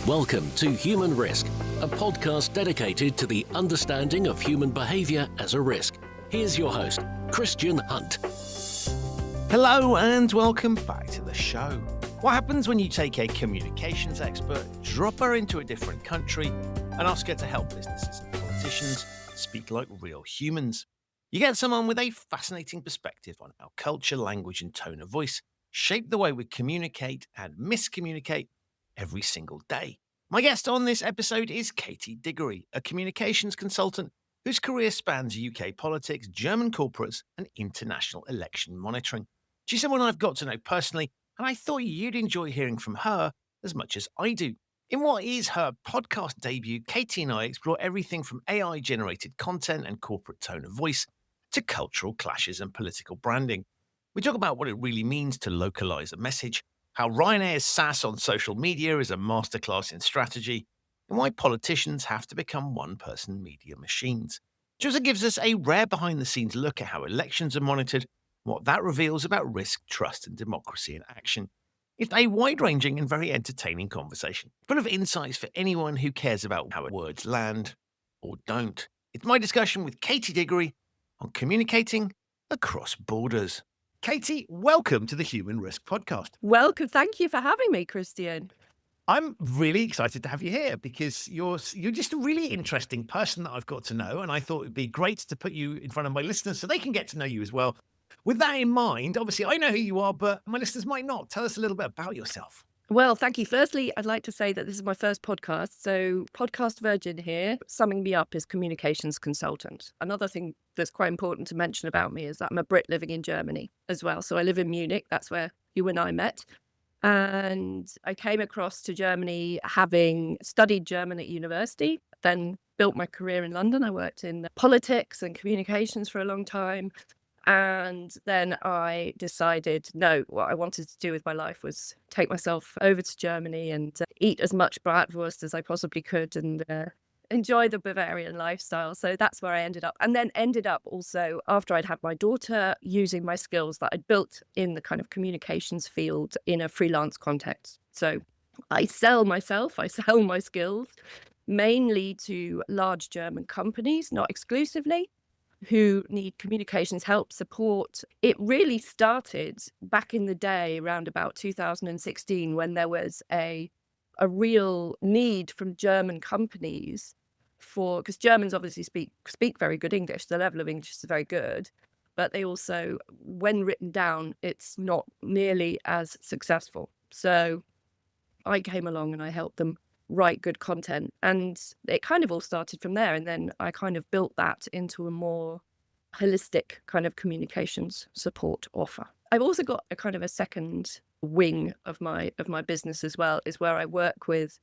Welcome to Human Risk, a podcast dedicated to the understanding of human behaviour as a risk. Here's your host, Christian Hunt. Hello and welcome back to the show. What happens when you take a communications expert, drop her into a different country, and ask her to help businesses and politicians speak like real humans? You get someone with a fascinating perspective on how culture, language, and tone of voice shape the way we communicate and miscommunicate every single day. My guest on this episode is Katy Diggory, a communications consultant whose career spans UK politics, German corporates, and international election monitoring. She's someone I've got to know personally, and I thought you'd enjoy hearing from her as much as I do. In what is her podcast debut, Katy and I explore everything from AI-generated content and corporate tone of voice to cultural clashes and political branding. We talk about what it really means to localize a message, how Ryanair's sass on social media is a masterclass in strategy, and why politicians have to become one-person media machines. She also gives us a rare behind-the-scenes look at how elections are monitored, what that reveals about risk, trust, and democracy in action. It's a wide-ranging and very entertaining conversation, full of insights for anyone who cares about how words land or don't. It's my discussion with Katy Diggory on communicating across borders. Katy, welcome to the Human Risk Podcast. Welcome. Thank you for having me, Christian. I'm really excited to have you here because you're just a really interesting person that I've got to know, and I thought it'd be great to put you in front of my listeners so they can get to know you as well. With that in mind, obviously I know who you are, but my listeners might not. Tell us a little bit about yourself. Well, thank you. Firstly, I'd like to say that this is my first podcast. So podcast virgin here. Summing me up is communications consultant. Another thing that's quite important to mention about me is that I'm a Brit living in Germany as well. So I live in Munich. That's where you and I met. And I came across to Germany having studied German at university, then built my career in London. I worked in politics and communications for a long time. And then I decided, no, what I wanted to do with my life was take myself over to Germany and eat as much bratwurst as I possibly could and enjoy the Bavarian lifestyle. So that's where I ended up. And then ended up also, after I'd had my daughter, using my skills that I'd built in the kind of communications field in a freelance context. So I sell myself, I sell my skills, mainly to large German companies, not exclusively, who need communications help, support. It really started back in the day around about 2016 when there was a real need from German companies for, because Germans obviously speak very good English, the level of English is very good, but they also, when written down, it's not nearly as successful. So I came along and I helped them write good content, and it kind of all started from there. And then I kind of built that into a more holistic kind of communications support offer. I've also got a kind of a second wing of my business as well, is where I work with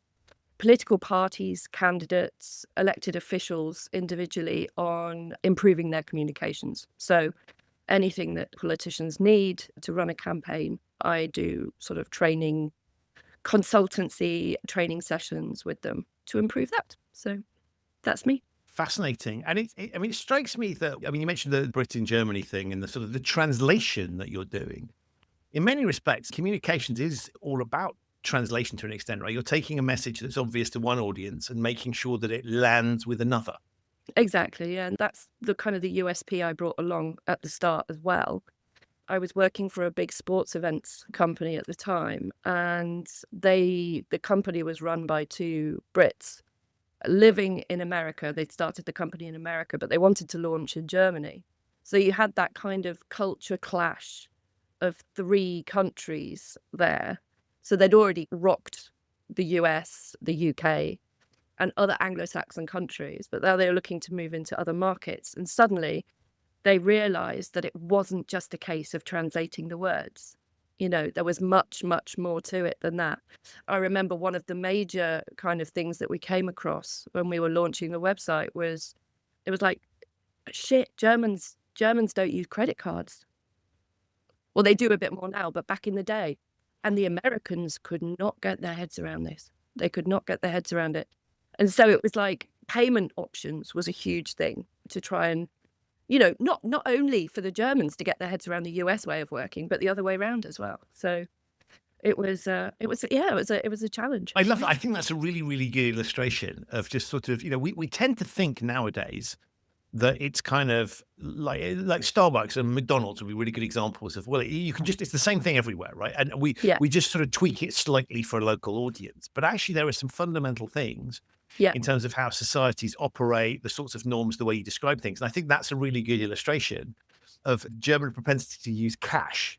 political parties, candidates, elected officials individually on improving their communications. So anything that politicians need to run a campaign, I do sort of consultancy training sessions with them to improve that. So that's me. Fascinating. And it strikes me that, you mentioned the Brit in Germany thing and the sort of the translation that you're doing. In many respects, communications is all about translation to an extent, right? You're taking a message that's obvious to one audience and making sure that it lands with another. Exactly. Yeah. And that's the kind of the USP I brought along at the start as well. I was working for a big sports events company at the time, and the company was run by two Brits living in America. They'd started the company in America, but they wanted to launch in Germany. So you had that kind of culture clash of three countries there. So they'd already rocked the US, the UK, and other Anglo-Saxon countries, but now they were looking to move into other markets. And suddenly they realized that it wasn't just a case of translating the words. There was much, much more to it than that. I remember one of the major kind of things that we came across when we were launching the website was, it was like, shit, Germans don't use credit cards. Well, they do a bit more now, but back in the day. And the Americans could not get their heads around this. They could not get their heads around it. And so it was like payment options was a huge thing to try and, not only for the Germans to get their heads around the US way of working, but the other way around as well. So it was a challenge. I love that. I think that's a really, really good illustration of just sort of, we tend to think nowadays that it's kind of like Starbucks and McDonald's would be really good examples of, well, you can just, it's the same thing everywhere, right? And Yeah. we just sort of tweak it slightly for a local audience. But actually there are some fundamental things Yeah. in terms of how societies operate, the sorts of norms, the way you describe things. And I think that's a really good illustration of German propensity to use cash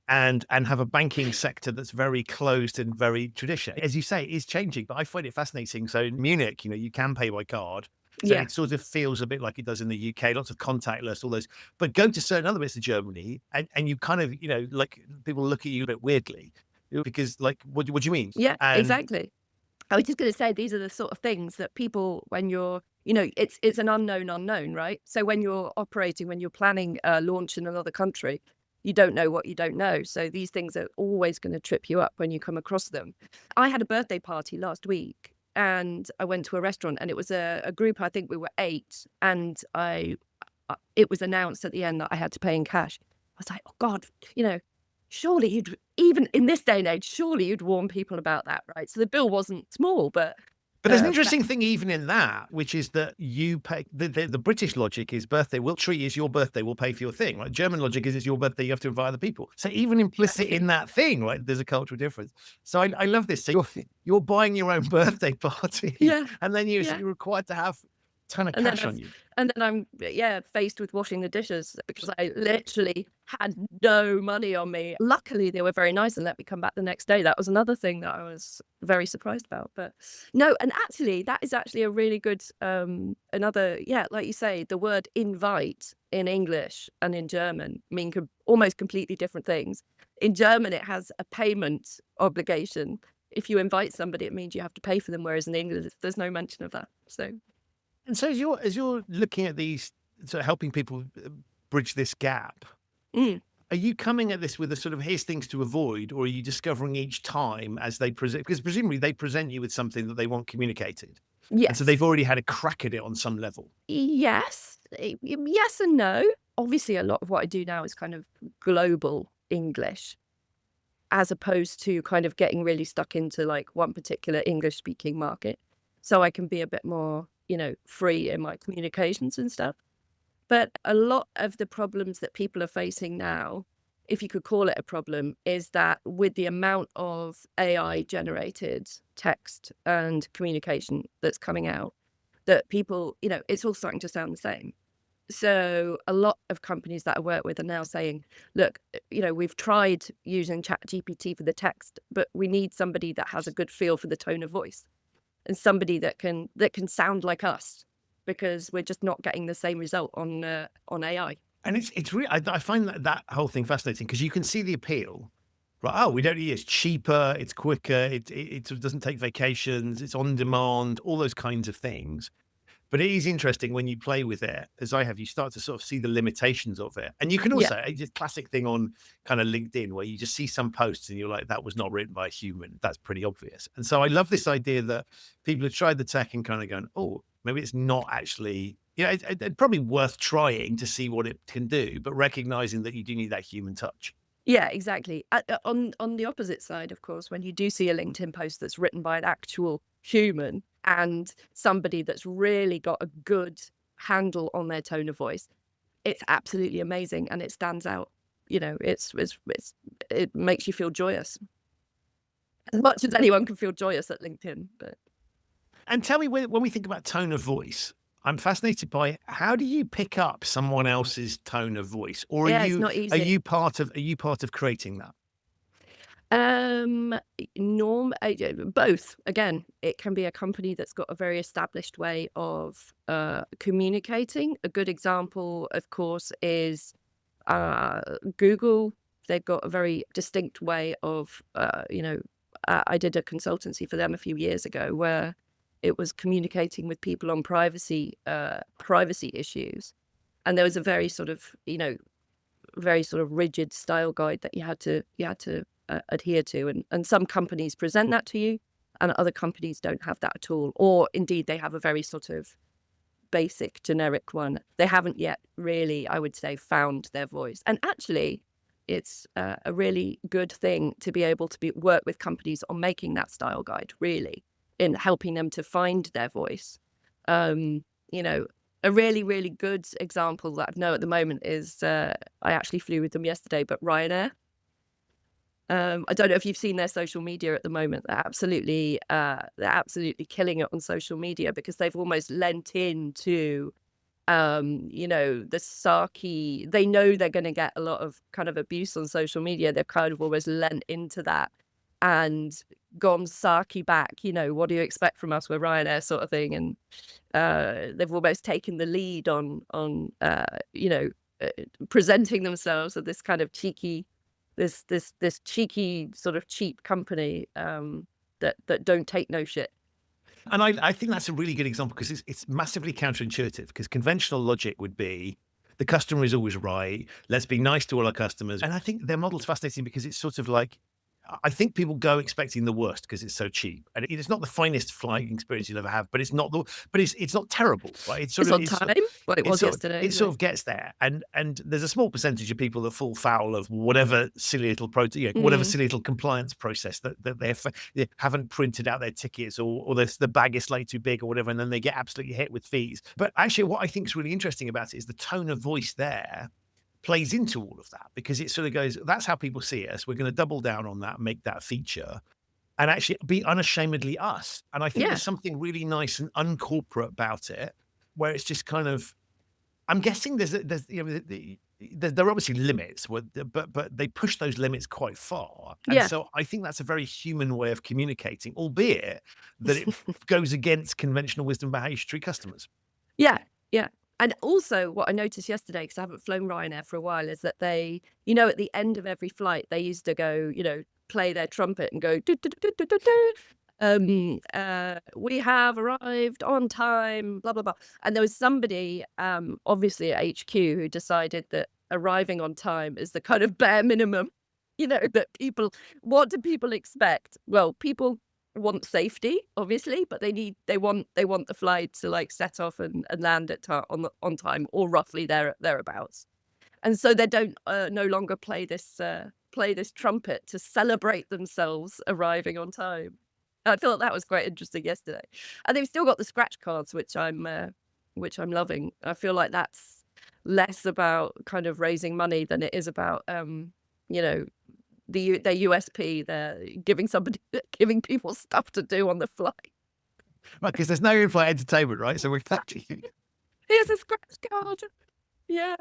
and have a banking sector that's very closed and very traditional. As you say, it is changing, but I find it fascinating. So in Munich, you can pay by card. So Yeah. it sort of feels a bit like it does in the UK, lots of contactless, all those. But go to certain other bits of Germany and you kind of, like people look at you a bit weirdly because like, what do you mean? Yeah, And exactly. I was just going to say, these are the sort of things that people, when you're, it's an unknown, right? So when you're operating, when you're planning a launch in another country, you don't know what you don't know. So these things are always going to trip you up when you come across them. I had a birthday party last week and I went to a restaurant and it was a group, I think we were 8. And it was announced at the end that I had to pay in cash. I was like, oh God, surely even in this day and age, surely you'd warn people about that, right? So the bill wasn't small, but there's an interesting thing even in that, which is that you pay, the British logic is birthday, we'll treat you as your birthday, we'll pay for your thing, right? German logic is it's your birthday, you have to invite other people. So even implicit in that thing, right, there's a cultural difference. So I love this. So you're buying your own birthday party and then you're required to have a ton of cash on you. And then I'm, faced with washing the dishes because I literally had no money on me. Luckily, they were very nice and let me come back the next day. That was another thing that I was very surprised about. But no, and actually, that is actually a really good, like you say, the word invite in English and in German mean almost completely different things. In German, it has a payment obligation. If you invite somebody, it means you have to pay for them, whereas in English, there's no mention of that. So. And so as you're looking at these, sort of helping people bridge this gap, are you coming at this with a sort of here's things to avoid, or are you discovering each time as they present? Because presumably they present you with something that they want communicated. Yes. And so they've already had a crack at it on some level. Yes. Yes and no. Obviously, a lot of what I do now is kind of global English, as opposed to kind of getting really stuck into like one particular English speaking market. So I can be a bit more free in my communications and stuff. But a lot of the problems that people are facing now, if you could call it a problem, is that with the amount of AI generated text and communication that's coming out, that people, it's all starting to sound the same. So a lot of companies that I work with are now saying, look, we've tried using ChatGPT for the text, but we need somebody that has a good feel for the tone of voice. And somebody that can sound like us, because we're just not getting the same result on AI. And it's really, I find that whole thing fascinating because you can see the appeal, right? Oh, we don't need it. It's cheaper, it's quicker, it sort of doesn't take vacations, it's on demand, all those kinds of things. But it is interesting when you play with it, as I have, you start to sort of see the limitations of it. And you can also, it's a classic thing on kind of LinkedIn where you just see some posts and you're like, that was not written by a human. That's pretty obvious. And so I love this idea that people have tried the tech and kind of going, oh, maybe it's not actually, it's probably worth trying to see what it can do, but recognizing that you do need that human touch. Yeah, exactly. On the opposite side, of course, when you do see a LinkedIn post that's written by an actual human and somebody that's really got a good handle on their tone of voice, it's absolutely amazing and it stands out. It makes you feel joyous. As much as anyone can feel joyous at LinkedIn. But and tell me, when we think about tone of voice, I'm fascinated by how do you pick up someone else's tone of voice, or it's not easy. Are you part of creating that? Both. Again, it can be a company that's got a very established way of communicating. A good example, of course, is Google. They've got a very distinct way of, I did a consultancy for them a few years ago where it was communicating with people on privacy issues, and there was a very sort of rigid style guide that you had to adhere to, and some companies present that to you, and other companies don't have that at all, or indeed they have a very sort of basic generic one. They haven't yet really, I would say, found their voice. And actually, it's a really good thing to be able to work with companies on making that style guide, really, in helping them to find their voice. You know, a really, really good example that I know at the moment is I actually flew with them yesterday, but Ryanair. I don't know if you've seen their social media at the moment. They're absolutely killing it on social media because they've almost lent into the sarky. They know they're going to get a lot of kind of abuse on social media. They've kind of almost lent into that and gone sarky back. What do you expect from us? We're Ryanair, sort of thing. And they've almost taken the lead on presenting themselves as this kind of cheeky, this cheeky sort of cheap company that don't take no shit. And I think that's a really good example because it's massively counterintuitive, because conventional logic would be the customer is always right. Let's be nice to all our customers. And I think their model's fascinating because it's sort of like, I think people go expecting the worst because it's so cheap, and it's not the finest flying experience you'll ever have, but it's not terrible, right? It's on time. Well, it was yesterday. It sort of gets there, and there's a small percentage of people that fall foul of whatever silly little whatever silly little compliance process that they haven't printed out their tickets, or the bag is slightly too big or whatever, and then they get absolutely hit with fees. But actually, what I think is really interesting about it is the tone of voice there plays into all of that, because it sort of goes, that's how people see us. We're going to double down on that, make that feature, and actually be unashamedly us. And I think there's something really nice and uncorporate about it, where it's just kind of, I'm guessing there are obviously limits, but they push those limits quite far. And so I think that's a very human way of communicating, albeit that it goes against conventional wisdom about how you should treat customers. Yeah. And also what I noticed yesterday, because I haven't flown Ryanair for a while, is that they, at the end of every flight, they used to go, play their trumpet and go, "Do, do, do, do, do, do. We have arrived on time, blah, blah, blah." And there was somebody, obviously at HQ, who decided that arriving on time is the kind of bare minimum, that what do people expect? Well, people want safety, obviously, but they want the flight to like set off and land on time, or roughly thereabouts. And so they don't no longer play this trumpet to celebrate themselves arriving on time. I thought that was quite interesting yesterday. And they've still got the scratch cards, which I'm loving. I feel like that's less about kind of raising money than it is about their USP. They're giving people stuff to do on the flight. Right, because there's no in-flight entertainment, right? So we're actually, here's a scratch card. Yeah.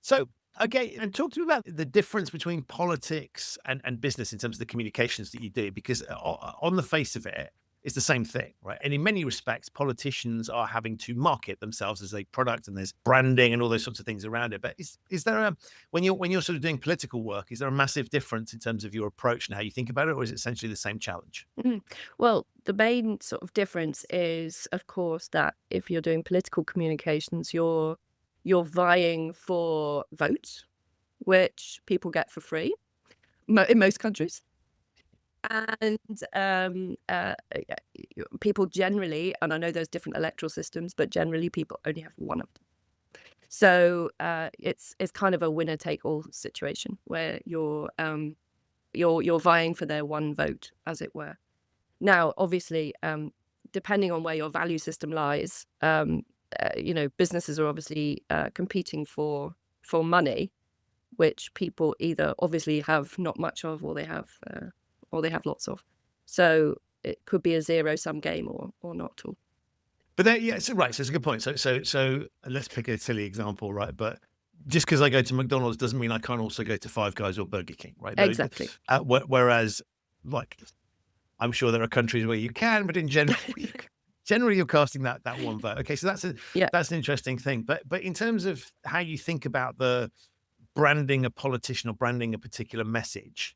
So, okay, and talk to me about the difference between politics and business in terms of the communications that you do, because on the face of it, it's the same thing, right? And in many respects, politicians are having to market themselves as a product, and there's branding and all those sorts of things around it. But is there when you're sort of doing political work, is there a massive difference in terms of your approach and how you think about it, or is it essentially the same challenge? Well, the main sort of difference is, of course, that if you're doing political communications, you're vying for votes, which people get for free in most countries. And people generally, and I know there's different electoral systems, but generally people only have one of them. So it's kind of a winner take all situation, where you're vying for their one vote, as it were. Now, obviously, depending on where your value system lies, businesses are obviously competing for money, which people either obviously have not much of, or they have lots of. So it could be a zero-sum game or not at all. But so it's a good point. So let's pick a silly example, right? But just because I go to McDonald's doesn't mean I can't also go to Five Guys or Burger King, right? Exactly. Whereas, like, I'm sure there are countries where you can, but in general, generally you're casting that one vote. Okay, so that's an interesting thing. But in terms of how you think about the branding a politician or branding a particular message,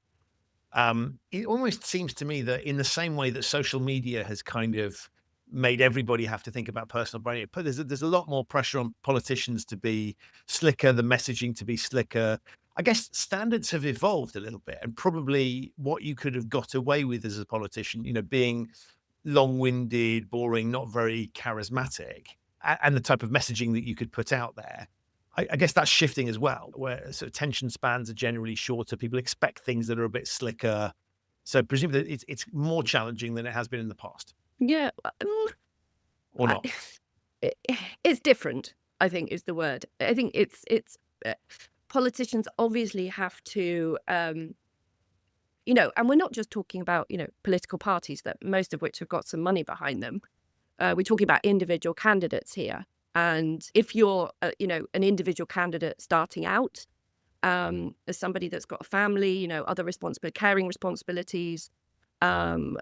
it almost seems to me that in the same way that social media has kind of made everybody have to think about personal branding, but there's a lot more pressure on politicians to be slicker, the messaging to be slicker. I guess standards have evolved a little bit, and probably what you could have got away with as a politician, being long-winded, boring, not very charismatic, and the type of messaging that you could put out there, I guess that's shifting as well, where sort of attention spans are generally shorter. People expect things that are a bit slicker. So presumably it's more challenging than it has been in the past, Yeah, or I, not? it, it's different, I think is the word. I think it's politicians obviously have to, and we're not just talking about, political parties that most of which have got some money behind them. We're talking about individual candidates here. And if you're, an individual candidate starting out, as somebody that's got a family, other caring responsibilities, um,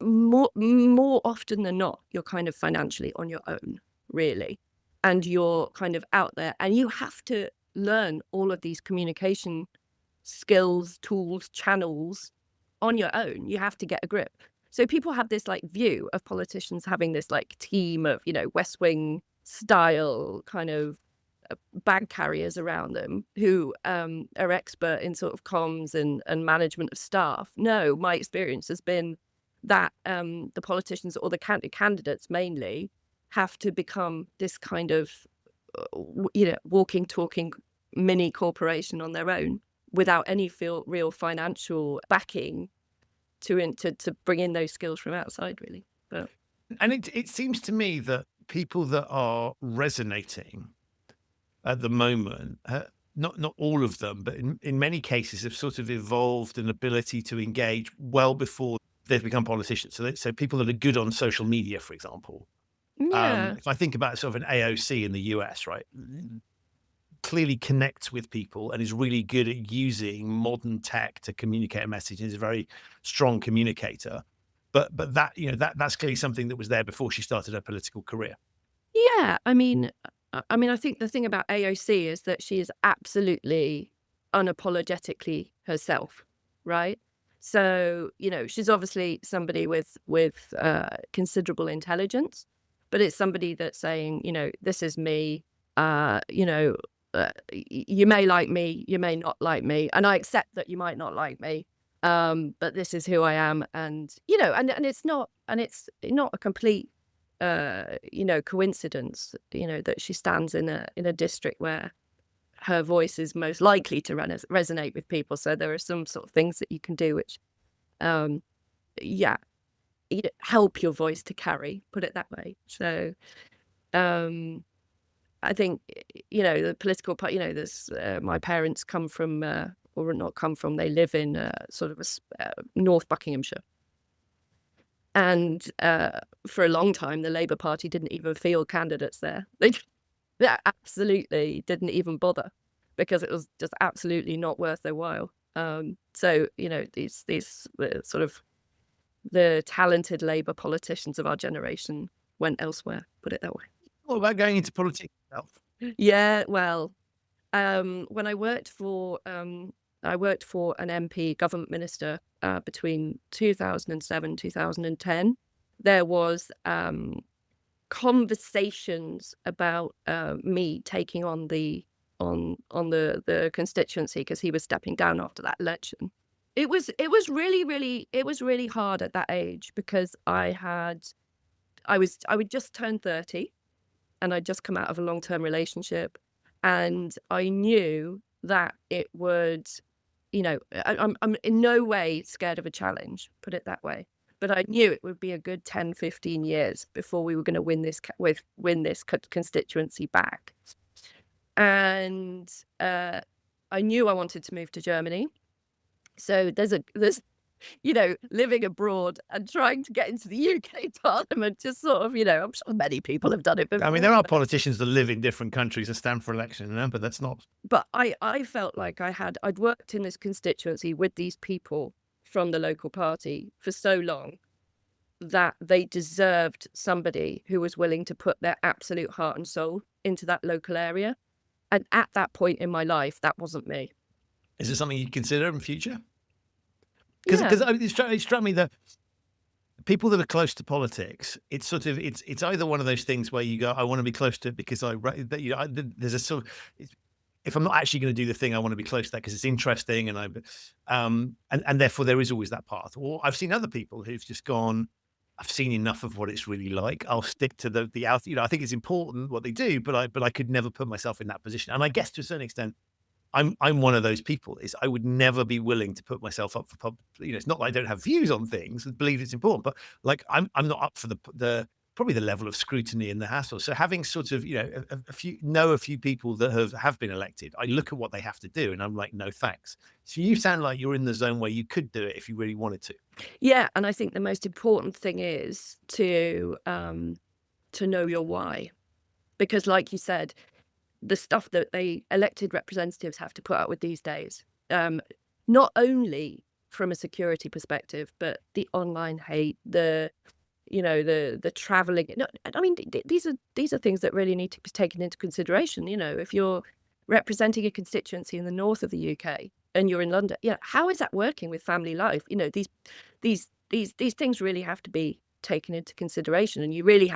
more often than not, you're kind of financially on your own, really, and you're kind of out there, and you have to learn all of these communication skills, tools, channels on your own. You have to get a grip. So people have this like view of politicians having this like team of, West Wing style kind of bag carriers around them who are expert in sort of comms and management of staff. No, my experience has been that the politicians or the candidates mainly have to become this kind of, walking, talking mini corporation on their own without any real financial backing to bring in those skills from outside, really. But And it seems to me that people that are resonating at the moment, not all of them, but in many cases have sort of evolved an ability to engage well before they've become politicians. So people that are good on social media, for example. yeah, If I think about sort of an AOC in the US, right, clearly connects with people and is really good at using modern tech to communicate a message and is a very strong communicator. But that, that's clearly something that was there before she started her political career. yeah. I think the thing about AOC is that she is absolutely unapologetically herself, right? So she's obviously somebody with considerable intelligence, but it's somebody that's saying, this is me. You may like me, you may not like me, and I accept that you might not like me. But this is who I am, and it's not a complete coincidence, that she stands in a district where her voice is most likely to resonate with people. So there are some sort of things that you can do which, yeah, help your voice to carry. Put it that way. So, I think the political part. There's my parents come from, or not come from. They live in sort of North Buckinghamshire. And for a long time, the Labour Party didn't even field candidates there. They absolutely didn't even bother because it was just absolutely not worth their while. So these sort of the talented Labour politicians of our generation went elsewhere. Put it that way. What about going into politics itself? Yeah, well, when I worked for an MP government minister between 2007 2010. There was conversations about me taking on the constituency because he was stepping down after that election. It was really hard at that age because I would just turn 30 and I'd just come out of a long-term relationship, and I knew that it would, I'm in no way scared of a challenge, put it that way. But I knew it would be a good 10, 15 years before we were going to win this constituency back. And I knew I wanted to move to Germany. So there's living abroad and trying to get into the UK Parliament, just sort of, I'm sure many people have done it before. I mean, there are politicians that live in different countries and stand for election, but that's not. But I felt like I'd worked in this constituency with these people from the local party for so long that they deserved somebody who was willing to put their absolute heart and soul into that local area. And at that point in my life, that wasn't me. Is it something you'd consider in future? Because it struck me that people that are close to politics, it's sort of it's either one of those things where you go, I want to be close to it because there's a sort of, if I'm not actually going to do the thing, I want to be close to that because it's interesting, and therefore there is always that path. Or I've seen other people who've just gone, I've seen enough of what it's really like. I'll stick to the out. I think it's important what they do, but I could never put myself in that position. And I guess to a certain extent, I'm one of those people. Is I would never be willing to put myself up for it's not like I don't have views on things and believe it's important, but like I'm not up for the probably the level of scrutiny and the hassle. So having sort of a few people that have been elected, I look at what they have to do and I'm like, no thanks. So you sound like you're in the zone where you could do it if you really wanted to. Yeah, and I think the most important thing is to know your why, because, like you said, the stuff that they elected representatives have to put up with these days, not only from a security perspective, but the online hate, the traveling. No, I mean, these are things that really need to be taken into consideration. If you're representing a constituency in the north of the UK and you're in London, how is that working with family life? These things really have to be taken into consideration, and you really,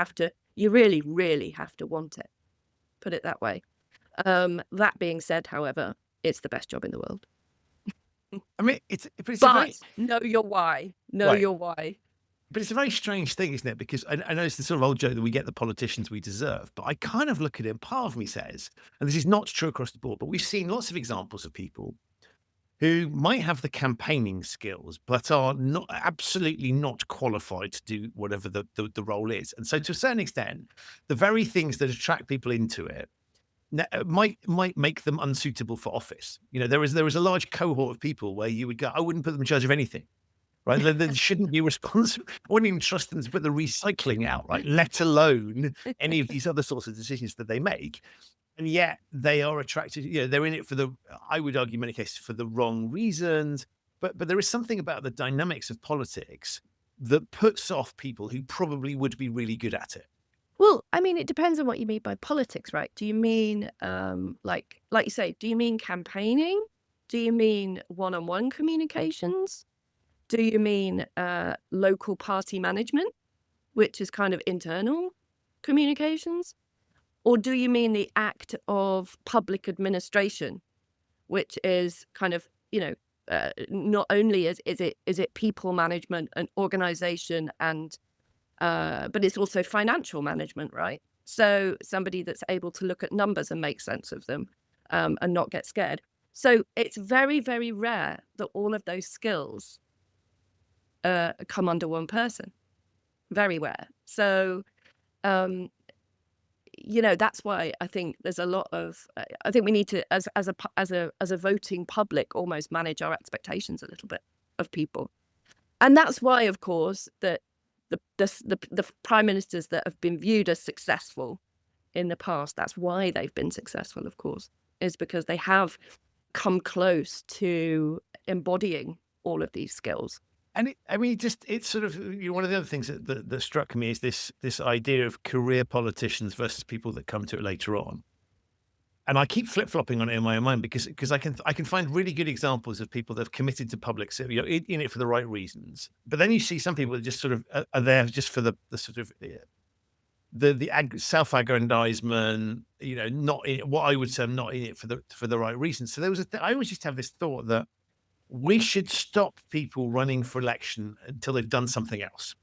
really have to want it. Put it that way. That being said, however, it's the best job in the world. I mean, it's But know your why. Know Right. your why. But it's a very strange thing, isn't it? Because I know it's the sort of old joke that we get the politicians we deserve, but I kind of look at it and part of me says, and this is not true across the board, but we've seen lots of examples of people who might have the campaigning skills, but are absolutely not qualified to do whatever the role is. And so to a certain extent, the very things that attract people into it might make them unsuitable for office. There is a large cohort of people where you would go, I wouldn't put them in charge of anything. Right, they shouldn't be responsible. I wouldn't even trust them to put the recycling out, right? Let alone any of these other sorts of decisions that they make. And yet they are attracted. They're in it for I would argue, in many cases, for the wrong reasons. But there is something about the dynamics of politics that puts off people who probably would be really good at it. Well, I mean, it depends on what you mean by politics, right? Do you mean, like you say, do you mean campaigning? Do you mean one-on-one communications? Do you mean local party management, which is kind of internal communications? Or do you mean the act of public administration, which is kind of, not only is it people management and organization and but it's also financial management, right? So somebody that's able to look at numbers and make sense of them, and not get scared. So it's very, very rare that all of those skills come under one person. Very rare. So, that's why I think there's a lot of. I think we need to, as a voting public, almost manage our expectations a little bit of people, and that's why, of course, that the prime ministers that have been viewed as successful in the past, that's why they've been successful, of course, is because they have come close to embodying all of these skills. And it's sort of one of the other things that struck me is this idea of career politicians versus people that come to it later on. And I keep flip-flopping on it in my own mind because I can find really good examples of people that have committed to public service, in it for the right reasons. But then you see some people that just sort of are there just for the sort of the self-aggrandizement, not in what I would say, not in it for the right reasons. So there was I always just have this thought that we should stop people running for election until they've done something else.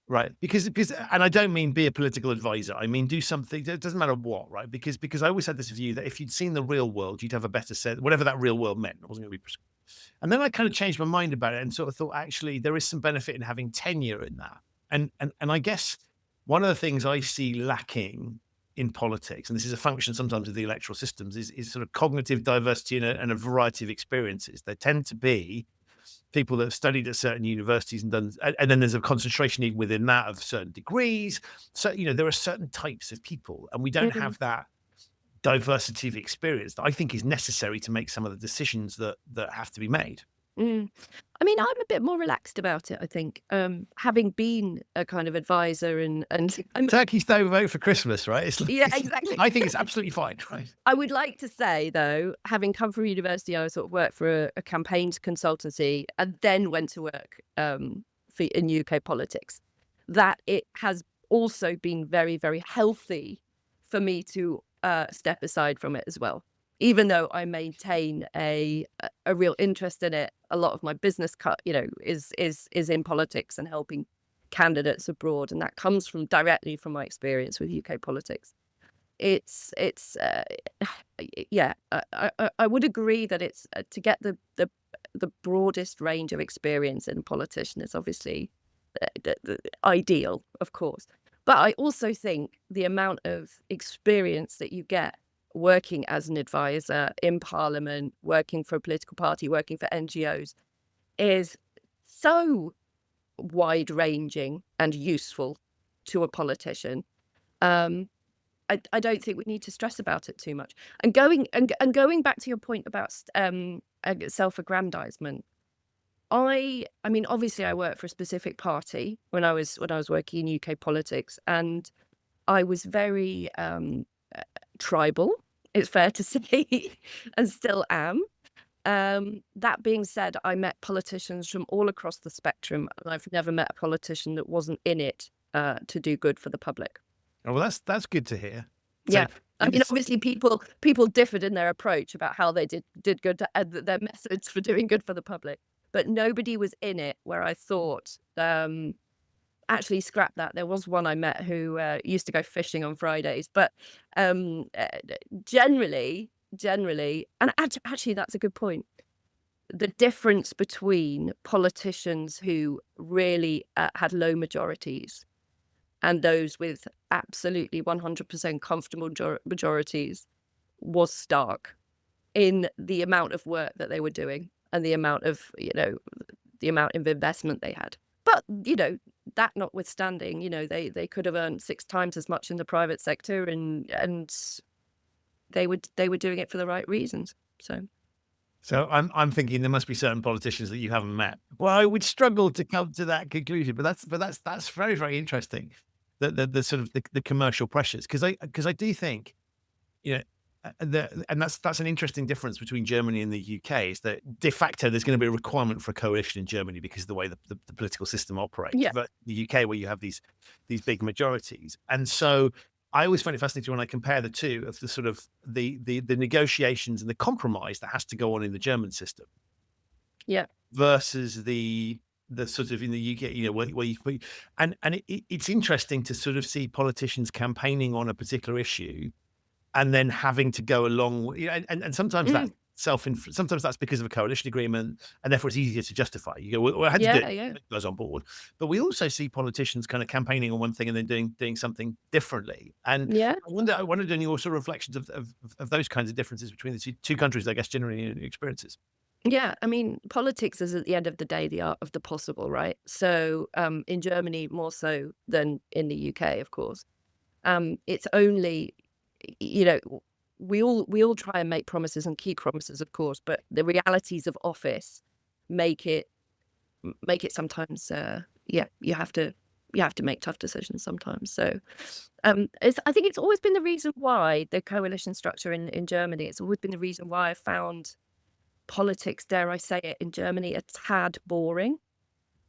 Right. Because, and I don't mean be a political advisor. I mean, do something, it doesn't matter what, right? Because I always had this view that if you'd seen the real world, you'd have a better sense, whatever that real world meant. It wasn't going to be. And then I kind of changed my mind about it and sort of thought, actually, there is some benefit in having tenure in that. And I guess one of the things I see lacking in politics, and this is a function sometimes of the electoral systems, is sort of cognitive diversity and a variety of experiences. There tend to be people that have studied at certain universities and done, and then there's a concentration even within that of certain degrees. So, there are certain types of people, and we don't have that diversity of experience that I think is necessary to make some of the decisions that have to be made. I mean, I'm a bit more relaxed about it, I think, having been a kind of advisor and Turkeys don't vote for Christmas, right? It's like, yeah, exactly. I think it's absolutely fine, right? I would like to say, though, having come from university, I sort of worked for a campaigns consultancy and then went to work in UK politics, that it has also been very, very healthy for me to step aside from it as well. Even though I maintain a real interest in it, a lot of my business is in politics and helping candidates abroad, and that comes directly from my experience with UK politics. I would agree that it's to get the broadest range of experience in a politician is obviously the ideal, of course. But I also think the amount of experience that you get working as an advisor in Parliament, working for a political party, working for NGOs is so wide-ranging and useful to a politician. I don't think we need to stress about it too much. And going back to your point about self-aggrandizement, I mean, obviously, I worked for a specific party when I was working in UK politics, and I was very tribal. It's fair to say, and still am. That being said, I met politicians from all across the spectrum, and I've never met a politician that wasn't in it to do good for the public. Oh, well, that's good to hear. Yeah. I mean, obviously, people differed in their approach about how they did good, their methods for doing good for the public. But nobody was in it where I thought, actually, scrap that. There was one I met who used to go fishing on Fridays. But generally, and actually, that's a good point. The difference between politicians who really had low majorities and those with absolutely 100% comfortable majorities was stark in the amount of work that they were doing and the amount of investment they had. But, that notwithstanding, they could have earned 6 times as much in the private sector and they were doing it for the right reasons. So I'm thinking there must be certain politicians that you haven't met. Well, I would struggle to come to that conclusion, but that's very, very interesting. The sort of the commercial pressures, because I do think, and that's an interesting difference between Germany and the UK is that de facto there's going to be a requirement for a coalition in Germany because of the way the political system operates. Yeah. But the UK, where you have these big majorities, and so I always find it fascinating when I compare the two of the sort of the negotiations and the compromise that has to go on in the German system. Yeah. Versus the sort of in the UK, where you and it's interesting to sort of see politicians campaigning on a particular issue and then having to go along, and sometimes that's sometimes that's because of a coalition agreement, and therefore it's easier to justify. You go, well, I had to do it. It goes on board. But we also see politicians kind of campaigning on one thing and then doing something differently. And I wondered on your sort of reflections of those kinds of differences between the two countries, I guess, generally in your experiences. Yeah, I mean, politics is at the end of the day the art of the possible, right? So in Germany, more so than in the UK, of course. It's only, we all try and make promises and keep promises, of course, but the realities of office make it sometimes, you have to make tough decisions sometimes. So I think it's always been the reason why the coalition structure in Germany, it's always been the reason why I found politics, dare I say it, in Germany a tad boring,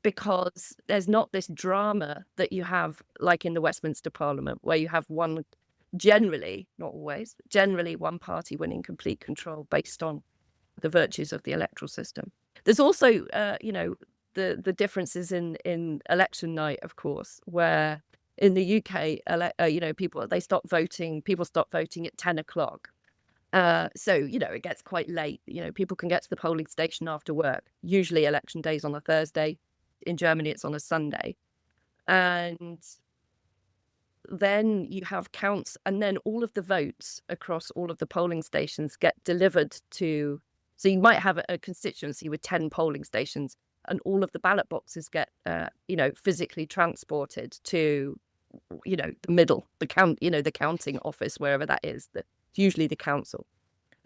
because there's not this drama that you have like in the Westminster Parliament, where you have one, generally, not always, generally one party winning complete control based on the virtues of the electoral system. There's also, the differences in election night, of course, where in the UK, people stop voting at 10 o'clock. So, it gets quite late. People can get to the polling station after work. Usually election day is on a Thursday. In Germany, it's on a Sunday. And then you have counts, and then all of the votes across all of the polling stations get delivered to... So you might have a constituency with 10 polling stations, and all of the ballot boxes get, physically transported to, the middle, the counting office, wherever that is. Usually the council.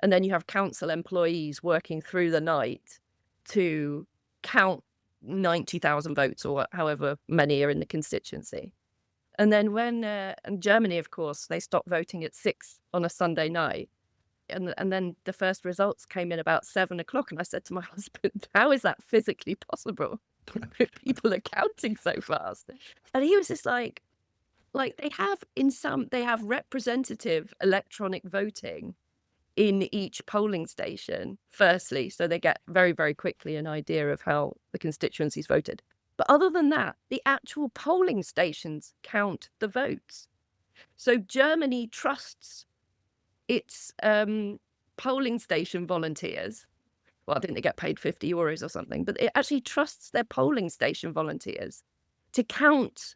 And then you have council employees working through the night to count 90,000 votes or however many are in the constituency. And then when in Germany, of course, they stopped voting at 6 on a Sunday night. And then the first results came in about 7 o'clock. And I said to my husband, how is that physically possible? People are counting so fast. And he was just like they have representative electronic voting in each polling station, firstly, so they get very, very quickly an idea of how the constituencies voted. But other than that, the actual polling stations count the votes. So Germany trusts its polling station volunteers. Well, I think they get paid 50 euros or something, but it actually trusts their polling station volunteers to count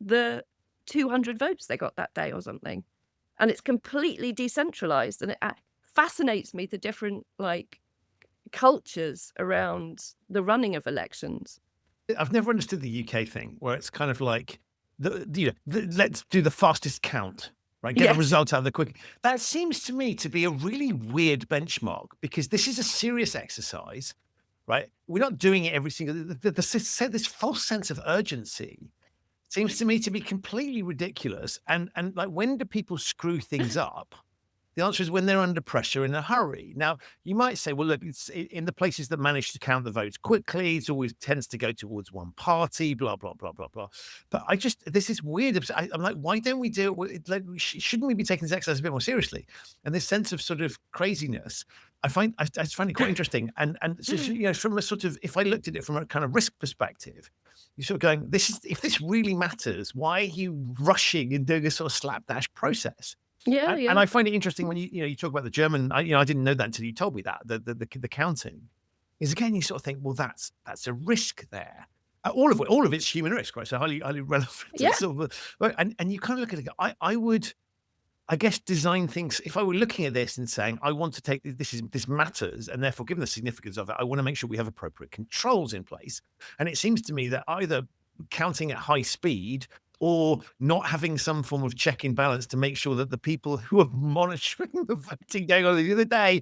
the 200 votes they got that day or something. And it's completely decentralized. And it fascinates me, the different cultures around the running of elections. I've never understood the UK thing, where it's kind of like, let's do the fastest count, right? Get the result out of the quick. That seems to me to be a really weird benchmark, because this is a serious exercise, right? We're not doing it every single. This false sense of urgency seems to me to be completely ridiculous. And like, when do people screw things up? The answer is when they're under pressure in a hurry. Now, you might say, well, look, it's in the places that manage to count the votes quickly, it always tends to go towards one party, blah, blah, blah, blah, blah. But this is weird. I'm like, why don't we do it? Shouldn't we be taking this exercise a bit more seriously? And this sense of sort of craziness, I find it quite interesting. And so, from a sort of, if I looked at it from a kind of risk perspective, you're sort of going, if this really matters, why are you rushing and doing a sort of slapdash process? Yeah, and I find it interesting when you talk about the German. I didn't know that until you told me that the counting is, again, you sort of think, well, that's a risk there. All of it's human risk, right? So highly relevant. Yeah. And you kind of look at it. I would, I guess, design things. If I were looking at this and saying, I want to take this matters, and therefore, given the significance of it, I want to make sure we have appropriate controls in place. And it seems to me that either counting at high speed, or not having some form of check and balance to make sure that the people who are monitoring the voting going on the other day,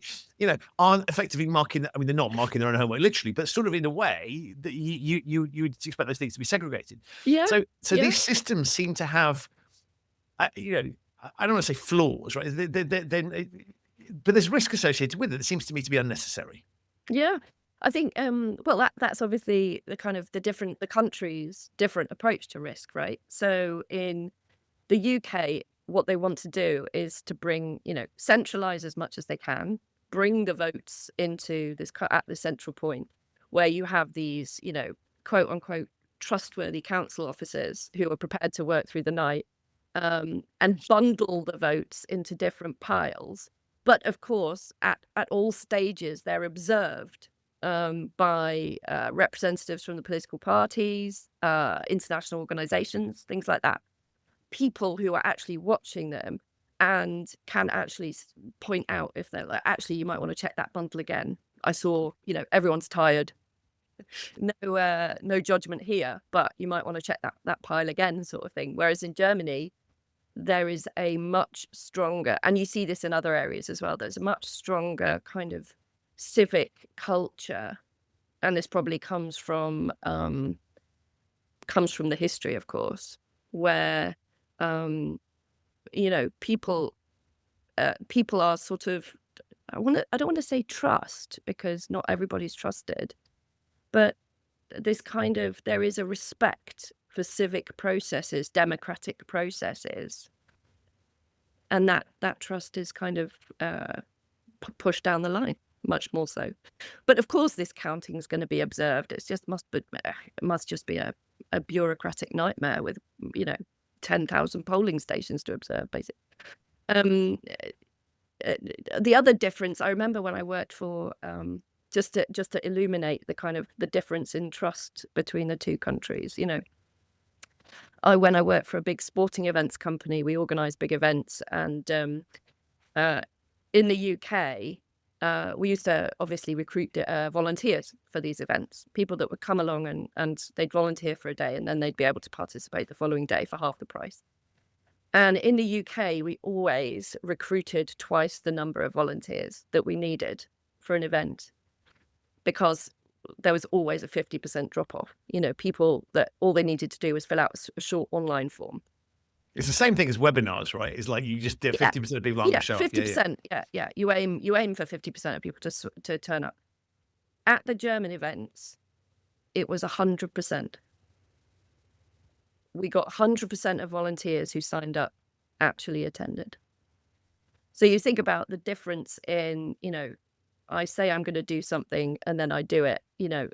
aren't effectively marking. I mean, they're not marking their own homework literally, but sort of in a way that you would expect those things to be segregated. Yeah. So these systems seem to have, I don't want to say flaws, right? But there's risk associated with it that seems to me to be unnecessary. Yeah. I think, that's obviously the country's different approach to risk, right? So in the UK, what they want to do is to bring, centralize as much as they can, bring the votes into at the central point where you have these, quote unquote, trustworthy council officers who are prepared to work through the night, and bundle the votes into different piles. But of course, at all stages, they're observed by representatives from the political parties, international organizations, things like that. People who are actually watching them and can actually point out if they're like, actually, you might want to check that bundle again. I saw, everyone's tired. No judgment here, but you might want to check that pile again, sort of thing. Whereas in Germany, there is a much stronger, and you see this in other areas as well, there's a much stronger kind of civic culture, and this probably comes from the history, of course, where people are sort of, I don't want to say trust, because not everybody's trusted, but this kind of, there is a respect for civic processes, democratic processes, and that trust is kind of pushed down the line, much more so. But of course, this counting is going to be observed. It must just be a bureaucratic nightmare with 10,000 polling stations to observe, basically. The other difference, I remember when I worked for just to illuminate the kind of the difference in trust between the two countries. When I worked for a big sporting events company, we organised big events, and in the UK, we used to obviously recruit volunteers for these events, people that would come along and they'd volunteer for a day, and then they'd be able to participate the following day for half the price. And in the UK, we always recruited twice the number of volunteers that we needed for an event, because there was always a 50% drop-off. People that all they needed to do was fill out a short online form. It's the same thing as webinars, right? It's like you just did 50% of people aren't show up. 50%. Yeah. You aim for 50% of people to turn up. At the German events, it was 100%. We got 100% of volunteers who signed up actually attended. So you think about the difference in, I say I'm going to do something and then I do it.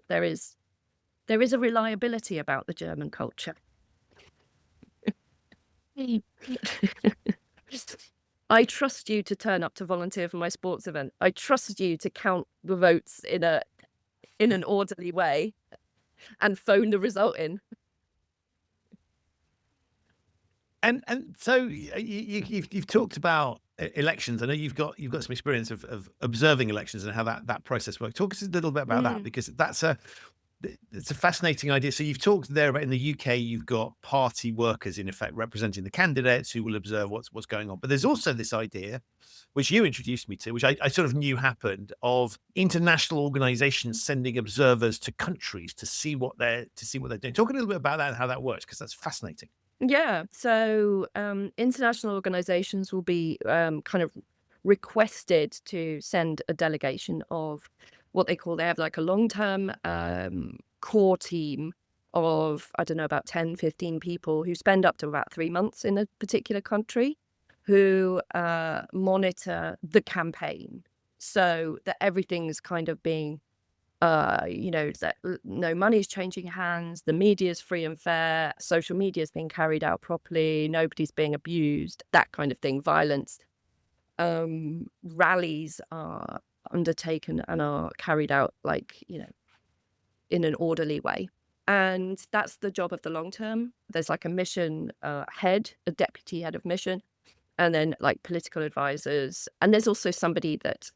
There is There is a reliability about the German culture. I trust you to turn up to volunteer for my sports event. I trust you to count the votes in an orderly way and phone the result in. And so you've talked about elections. I know you've got some experience of observing elections and how that process works. Talk us a little bit about that, because it's a fascinating idea. So you've talked there about in the UK, you've got party workers in effect representing the candidates who will observe what's going on. But there's also this idea, which you introduced me to, which I sort of knew happened, of international organizations sending observers to countries to see what they're doing. Talk a little bit about that and how that works, because that's fascinating. Yeah. So international organizations will be kind of requested to send a delegation of what they have like a long-term core team of, I don't know, about 10, 15 people who spend up to about 3 months in a particular country, who monitor the campaign so that everything's kind of being that no money's changing hands, the media's free and fair, social media's being carried out properly, nobody's being abused, that kind of thing, violence. Rallies are undertaken and are carried out in an orderly way. And that's the job of the long term. There's like a mission head, a deputy head of mission, and then like political advisors. And there's also somebody that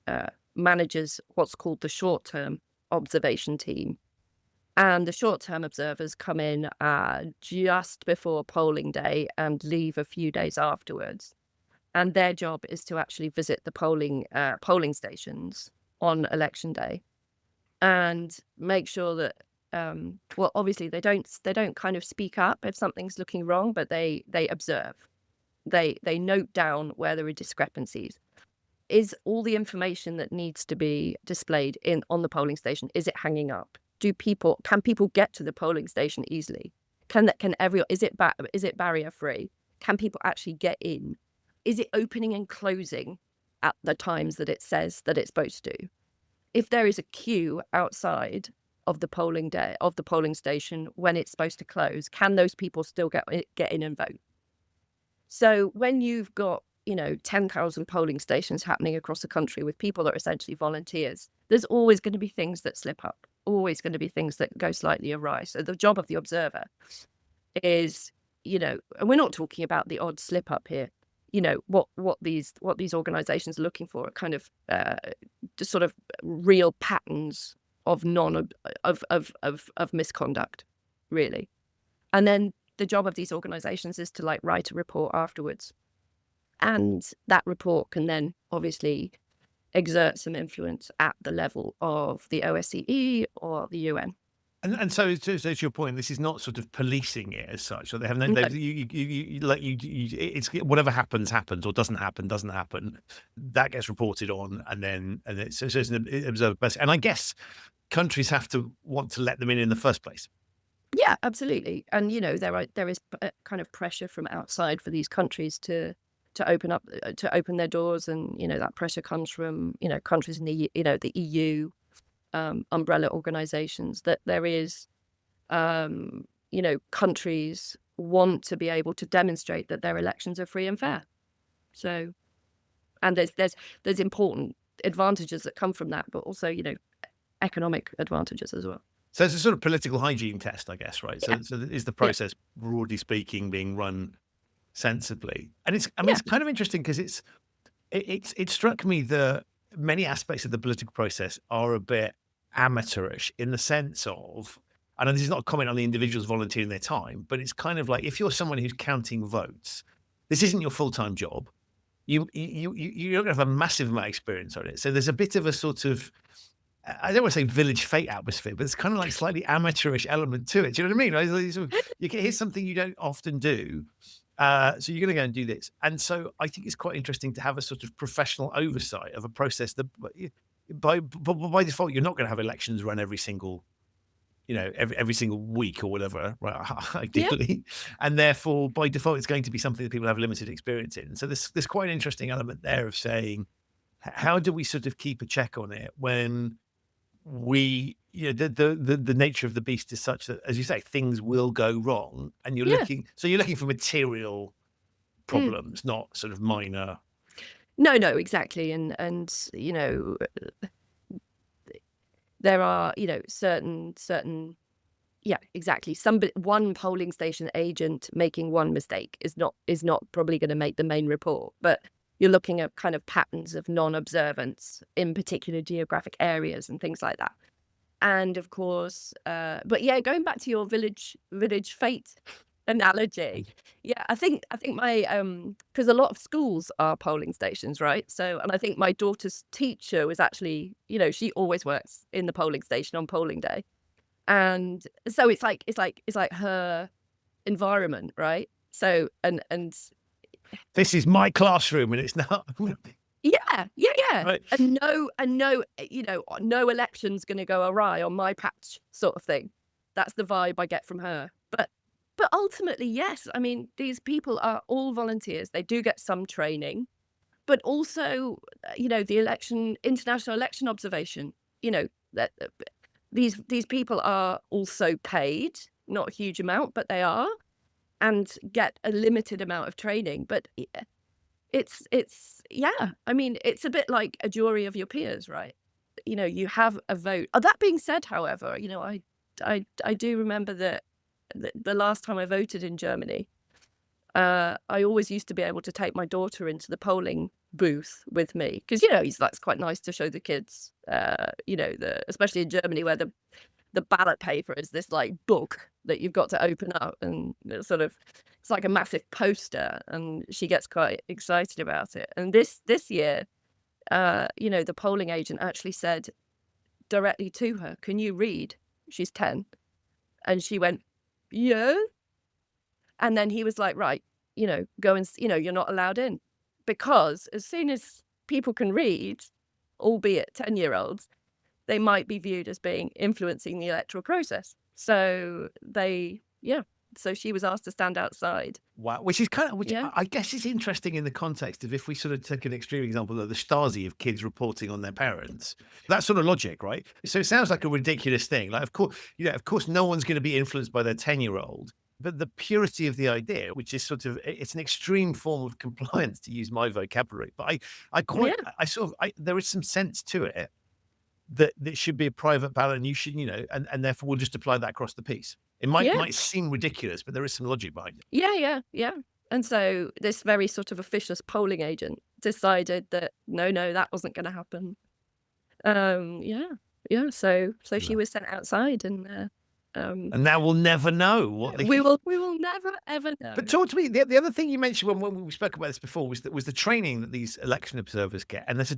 manages what's called the short term observation team. And the short-term observers come in just before polling day and leave a few days afterwards. And their job is to actually visit the polling stations on election day and make sure that well, obviously they don't kind of speak up if something's looking wrong, but they observe. They note down where there are discrepancies. Is all the information that needs to be displayed on the polling station, is it hanging up? Can people get to the polling station easily? Is it barrier free? Can people actually get in? Is it opening and closing at the times that it says that it's supposed to? If there is a queue outside of the polling station when it's supposed to close, can those people still get in and vote? So when you've got 10,000 polling stations happening across the country with people that are essentially volunteers, there's always going to be things that slip up, always going to be things that go slightly awry. So the job of the observer is, and we're not talking about the odd slip up here. What these organizations are looking for are kind of just sort of real patterns of misconduct, really. And then the job of these organizations is to write a report afterwards. And that report can then obviously exert some influence at the level of the OSCE or the UN. And so to your point, this is not sort of policing it as such. So they have it's whatever happens or doesn't happen. That gets reported on, and it's an observed person. And I guess countries have to want to let them in the first place. Yeah, absolutely. And there is kind of pressure from outside for these countries to open their doors, and that pressure comes from countries in the EU. Umbrella organizations, that there is countries want to be able to demonstrate that their elections are free and fair. So, and there's important advantages that come from that, but also economic advantages as well. So it's a sort of political hygiene test, I guess, right? Yeah. So is the process, broadly speaking, being run sensibly? And it's kind of interesting, because it struck me that many aspects of the political process are a bit amateurish, in the sense of, and this is not a comment on the individuals volunteering their time, but it's kind of like, if you're someone who's counting votes, this isn't your full-time job. You're going to have a massive amount of experience on it. So there's a bit of a sort of, I don't want to say village fete atmosphere, but it's kind of like slightly amateurish element to it. Do you know what I mean? Right? Here's something you don't often do. So you're going to go and do this. And so I think it's quite interesting to have a sort of professional oversight of a process that by default, you're not going to have elections run every single week or whatever, right? Ideally. And therefore, by default, it's going to be something that people have limited experience in. So there's quite an interesting element there of saying, how do we sort of keep a check on it when we the nature of the beast is such that, as you say, things will go wrong, and you're Yeah. looking for material problems, not sort of minor. No, exactly. And there are, certain, yeah, exactly. One polling station agent making one mistake is not probably going to make the main report, but you're looking at kind of patterns of non-observance in particular geographic areas and things like that. And of course, but yeah, going back to your village fate analogy, yeah, I think my because a lot of schools are polling stations, right? So, and I think my daughter's teacher was actually, she always works in the polling station on polling day, and so it's like her environment, right? So and This is my classroom, and it's not. yeah. Right. And no election's going to go awry on my patch, sort of thing. That's the vibe I get from her. But ultimately, yes. I mean, these people are all volunteers. They do get some training, but also, the international election observation. That these people are also paid, not a huge amount, but they are, and get a limited amount of training. But yeah, I mean, it's a bit like a jury of your peers, right? You have a vote. That being said, however, I do remember that the last time I voted in Germany, I always used to be able to take my daughter into the polling booth with me because that's quite nice to show the kids. Especially in Germany where the ballot paper is this like book that you've got to open up, and it's like a massive poster, and she gets quite excited about it. And this year, the polling agent actually said directly to her, "Can you read?" She's 10, and she went, "Yeah." And then he was like, "Right, go and you're not allowed in, because as soon as people can read, albeit 10-year-olds, they might be viewed as being influencing the electoral process." So so she was asked to stand outside. Wow, which is Yeah. I guess is interesting in the context of, if we sort of take an extreme example of the Stasi of kids reporting on their parents, that sort of logic, right? So it sounds like a ridiculous thing. Like, of course, no one's going to be influenced by their 10-year-old. But the purity of the idea, which is it's an extreme form of compliance, to use my vocabulary. But there is some sense to it that should be a private ballot, and you should, and therefore we'll just apply that across the piece. It might seem ridiculous, but there is some logic behind it. Yeah. And so this very sort of officious polling agent decided that no, that wasn't going to happen. Yeah. So she was sent outside, and now we'll never know what we will never ever know. But talk to me. The other thing you mentioned when we spoke about this before was the training that these election observers get, and there's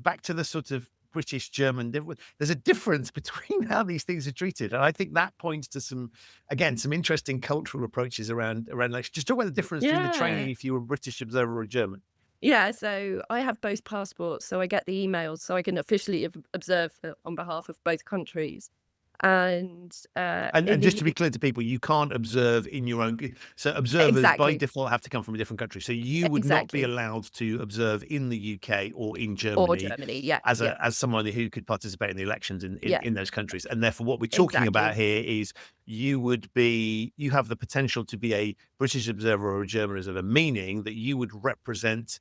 back to the sort of British German. There's a difference between how these things are treated, and I think that points to some interesting cultural approaches around election. Just talk about the difference between the training if you were a British observer or a German. Yeah, so I have both passports, so I get the emails, so I can officially observe on behalf of both countries. And just to be clear to people, you can't observe in your own. So observers by default have to come from a different country. So you would not be allowed to observe in the UK or in Germany, as someone who could participate in the elections in those countries. And therefore, what we're talking about here is you have the potential to be a British observer or a German observer, meaning that you would represent.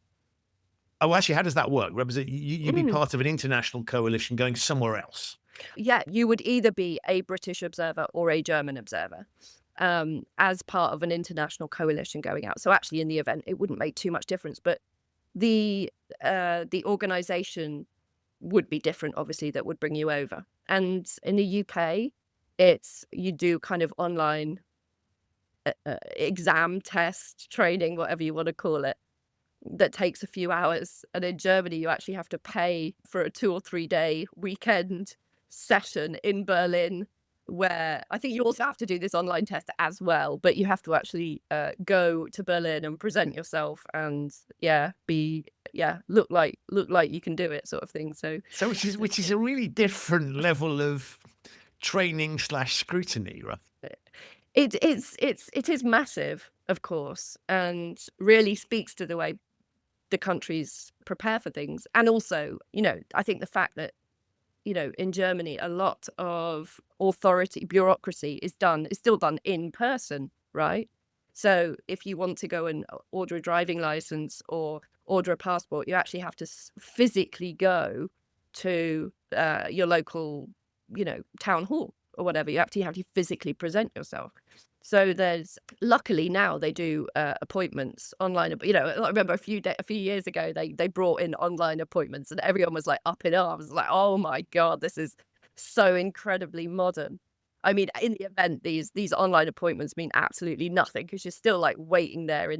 Oh, actually, how does that work? Represent you'd be part of an international coalition going somewhere else. Yeah, you would either be a British observer or a German observer as part of an international coalition going out. So actually, in the event, it wouldn't make too much difference. But the organisation would be different, obviously, that would bring you over. And in the UK, you do kind of online exam, test, training, whatever you want to call it, that takes a few hours. And in Germany, you actually have to pay for a 2 or 3 day weekend session in Berlin, where I think you also have to do this online test as well, but you have to actually go to Berlin and present yourself and look like you can do it, sort of thing. So which is a really different level of training / scrutiny, right? It is massive, of course, and really speaks to the way the countries prepare for things. And also, I think the fact that in Germany, a lot of bureaucracy is still done in person, right? So if you want to go and order a driving license or order a passport, you actually have to physically go to your local, town hall or whatever. You have to physically present yourself. So luckily now they do appointments online. I remember a few years ago they brought in online appointments and everyone was like up in arms, like, oh my God, this is so incredibly modern. I mean, in the event, these online appointments mean absolutely nothing because you're still like waiting there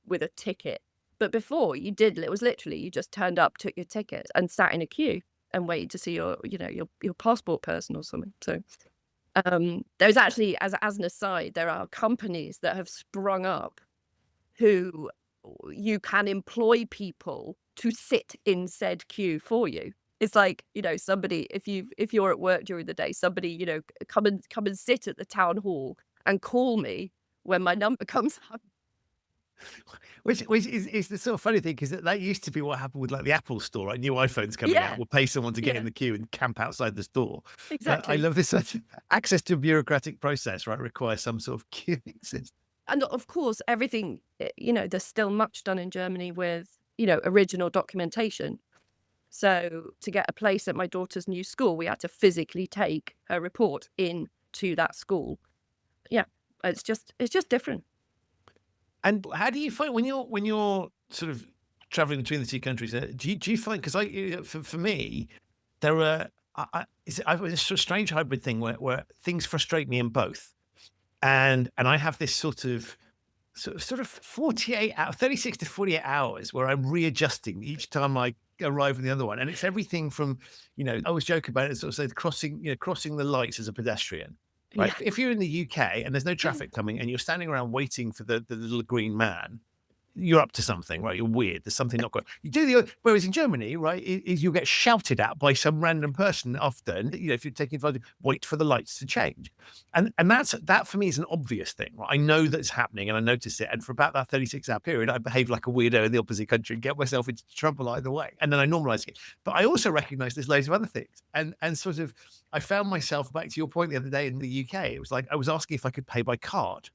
with a ticket. But before it was literally you just turned up, took your ticket, and sat in a queue and waited to see your passport person or something. So there's actually, as an aside, there are companies that have sprung up who you can employ people to sit in said queue for you. It's like, somebody, if you're at work during the day, somebody, come and sit at the town hall and call me when my number comes up. Which is the sort of funny thing, because that used to be what happened with like the Apple store, right? New iPhones coming out, we'll pay someone to get in the queue and camp outside the store. Exactly. I love this access to a bureaucratic process, right? Requires some sort of queuing system. And of course, everything, there's still much done in Germany with, original documentation. So to get a place at my daughter's new school, we had to physically take her report into that school. Yeah, it's just different. And how do you find when you're sort of traveling between the two countries? Do you find, because for me, there are it's a sort of strange hybrid thing where things frustrate me in both, and I have this sort of 36 to 48 hours where I'm readjusting each time I arrive in the other one, and it's everything from I always joke about it, sort of say crossing the lights as a pedestrian. Right. Yeah. If you're in the UK and there's no traffic coming and you're standing around waiting for the little green man, you're up to something, right? You're weird. There's something not good. You do whereas in Germany, right, you'll get shouted at by some random person often. If you're taking advantage, wait for the lights to change, and that for me is an obvious thing. Right? I know that's happening and I notice it. And for about that 36-hour period, I behave like a weirdo in the opposite country and get myself into trouble either way. And then I normalize it. But I also recognize there's loads of other things. And sort of, I found myself, back to your point the other day in the UK, it was like I was asking if I could pay by card.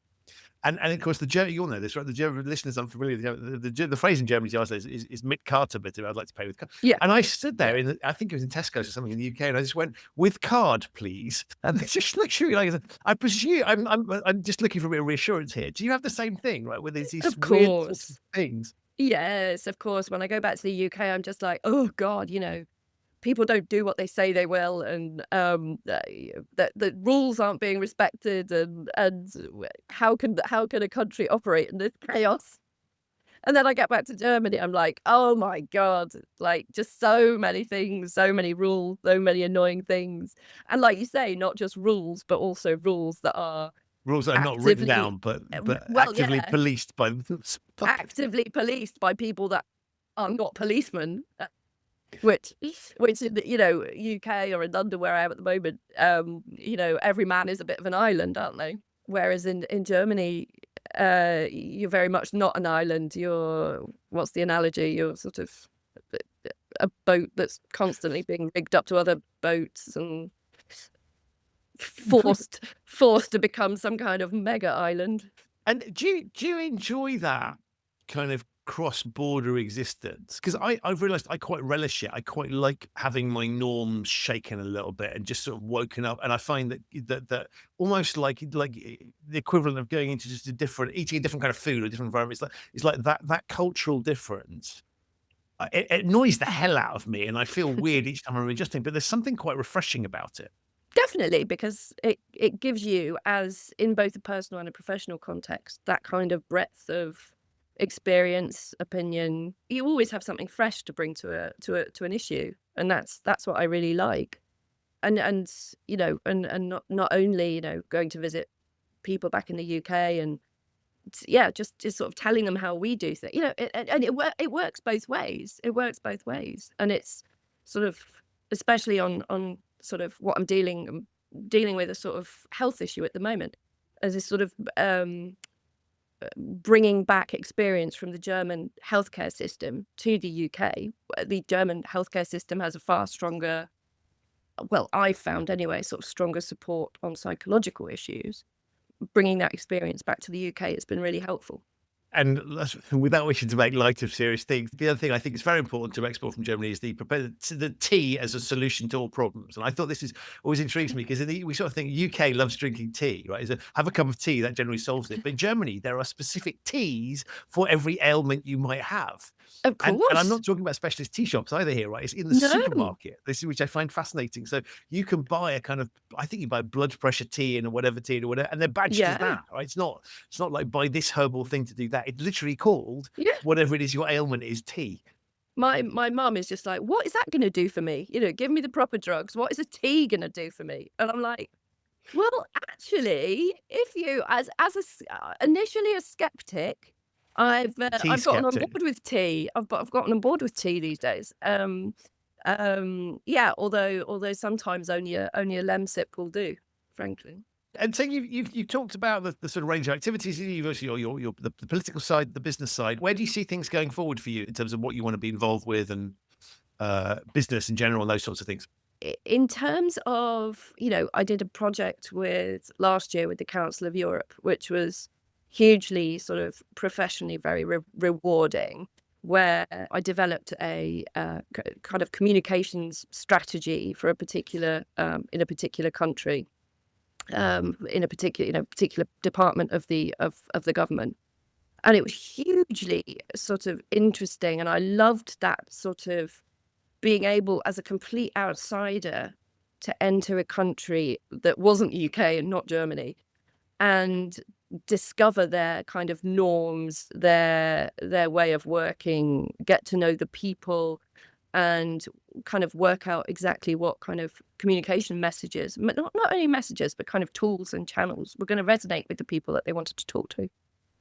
And of course, you'll know this, right? The German listeners aren't familiar. The phrase in Germany is mit Karte, bitte. I'd like to pay with card. Yeah. And I stood there I think it was in Tesco's or something in the UK, and I just went, with card, please. And they just looked at me like, I presume I'm just looking for a bit of reassurance here. Do you have the same thing, right? Where there's these weird sorts of things. Yes, of course. When I go back to the UK, I'm just like, oh God, people don't do what they say they will, and the rules aren't being respected, and how can a country operate in this chaos? And then I get back to Germany, I'm like, oh my God, like just so many things, so many rules, so many annoying things. And like you say, not just rules, but also rules that are not written down, but actively policed by actively policed by people that are not policemen. Which in the UK or in London where I am at the moment, every man is a bit of an island, aren't they? Whereas in Germany, you're very much not an island. What's the analogy? You're sort of a boat that's constantly being rigged up to other boats and forced to become some kind of mega island. And do you enjoy that kind of cross-border existence? Because I've realized I quite relish it. I quite like having my norms shaken a little bit and just sort of woken up. And I find that almost like the equivalent of going into just eating a different kind of food or a different environment. It's like that cultural difference. It annoys the hell out of me, and I feel weird each time I'm adjusting. But there's something quite refreshing about it. Definitely, because it gives you, as in both a personal and a professional context, that kind of breadth of experience, opinion. You always have something fresh to bring to an issue, and that's what I really like. And not only going to visit people back in the UK and just sort of telling them how we do things. It works both ways. It works both ways, and it's sort of, especially on sort of what I'm dealing with, a sort of health issue at the moment, as a sort of bringing back experience from the German healthcare system to the UK. The German healthcare system has a far stronger well, I found anyway, sort of stronger support on psychological issues. Bringing that experience back to the UK has been really helpful. And without wishing to make light of serious things, the other thing I think is very important to export from Germany is the tea as a solution to all problems. And I thought this is always intrigues me because we sort of think UK loves drinking tea, right? Have a cup of tea, that generally solves it. But in Germany, there are specific teas for every ailment you might have. Of And I'm course. not talking about specialist tea shops either here, right? It's in the No. supermarket. This is which I find fascinating. So you can buy a kind of, I think you buy blood pressure tea and whatever, and they're badged as Yeah. that, right? It's not like buy this herbal thing to do that. It's literally called Yeah. whatever it is your ailment is tea. My mum is just like, "What is that gonna do for me? Give me the proper drugs. What is a tea gonna do for me?" And I'm like, "Well, actually, if you initially a skeptic, Tea I've gotten on skeptic. board with tea. I've gotten on board with tea these days. Yeah, although sometimes only a lemsip will do, frankly." And so you've talked about the sort of range of activities. You've also the political side, the business side. Where do you see things going forward for you in terms of what you want to be involved with and business in general and those sorts of things? In terms of, I did a project last year with the Council of Europe, which was hugely sort of professionally very rewarding, where I developed a kind of communications strategy for a particular in a particular country, in a particular department of the government. And it was hugely sort of interesting, and I loved that sort of being able, as a complete outsider, to enter a country that wasn't UK and not Germany, and discover their kind of norms, their way of working, get to know the people, and kind of work out exactly what kind of communication messages, not only messages, but kind of tools and channels were going to resonate with the people that they wanted to talk to.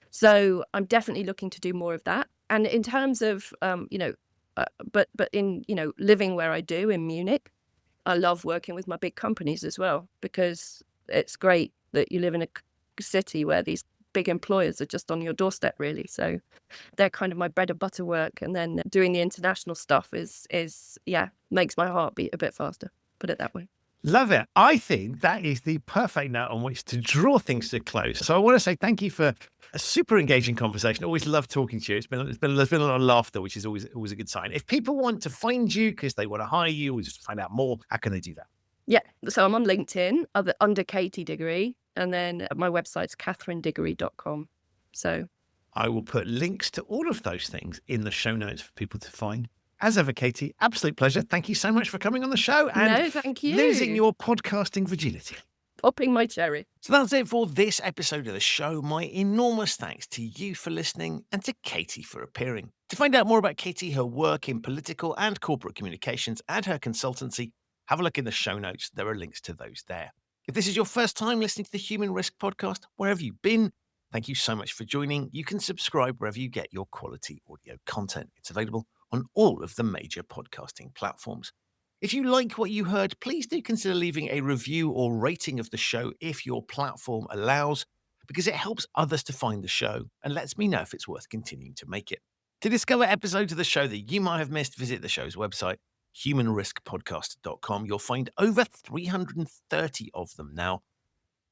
So I'm definitely looking to do more of that. And in terms of, but in, living where I do in Munich, I love working with my big companies as well, because it's great that you live in a city where these big employers are just on your doorstep, really. So they're kind of my bread and butter work. And then doing the international stuff is makes my heart beat a bit faster, put it that way. Love it. I think that is the perfect note on which to draw things to a close. So I want to say thank you for a super engaging conversation. Always love talking to you. There's been a lot of laughter, which is always a good sign. If people want to find you because they want to hire you or just find out more, how can they do that? Yeah. So I'm on LinkedIn under Katy Diggory, and then my website's catherinediggory.com. So I will put links to all of those things in the show notes for people to find. As ever, Katy, absolute pleasure. Thank you so much for coming on the show and no, thank you. losing your podcasting virginity. Popping my cherry. So that's it for this episode of the show. My enormous thanks to you for listening and to Katy for appearing. To find out more about Katy, her work in political and corporate communications, and her consultancy, have a look in the show notes. There are links to those there. If this is your first time listening to the Human Risk podcast, wherever you've been, thank you so much for joining. You can subscribe wherever you get your quality audio content. It's available on all of the major podcasting platforms. If you like what you heard, please do consider leaving a review or rating of the show if your platform allows, because it helps others to find the show and lets me know if it's worth continuing to make it. To discover episodes of the show that you might have missed, visit the show's website, humanriskpodcast.com. You'll find over 330 of them now.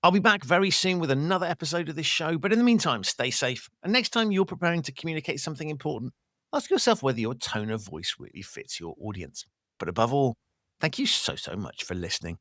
I'll be back very soon with another episode of this show, but in the meantime, stay safe. And next time you're preparing to communicate something important, ask yourself whether your tone of voice really fits your audience. But above all, thank you so much for listening.